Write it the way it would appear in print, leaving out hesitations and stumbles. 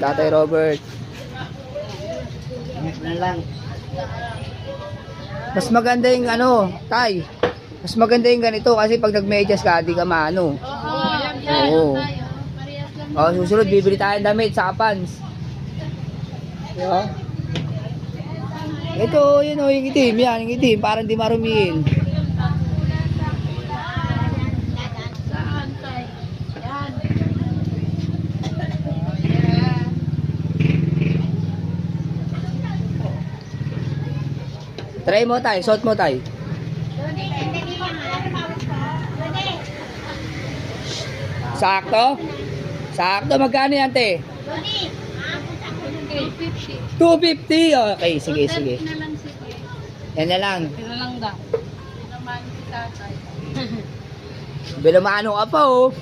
Tatay Robert. lang. Mas maganda yung ano, tay. Mas maganda yung ganito kasi pag nagmedyas ka, di ka maano. Oo. Oh, susunod, bibili tayo ng damit sa pants. Diba? Ito, yun o, yung itim. Yan, yung itim. Parang di marumihin. Try mo tay, suot mo tay. Sakto? Sakto, magkano yan te? 250. Okay, sige, sige. Yan na lang. Pero lang daw. Naman si tatay. Bilamano ka pa oh.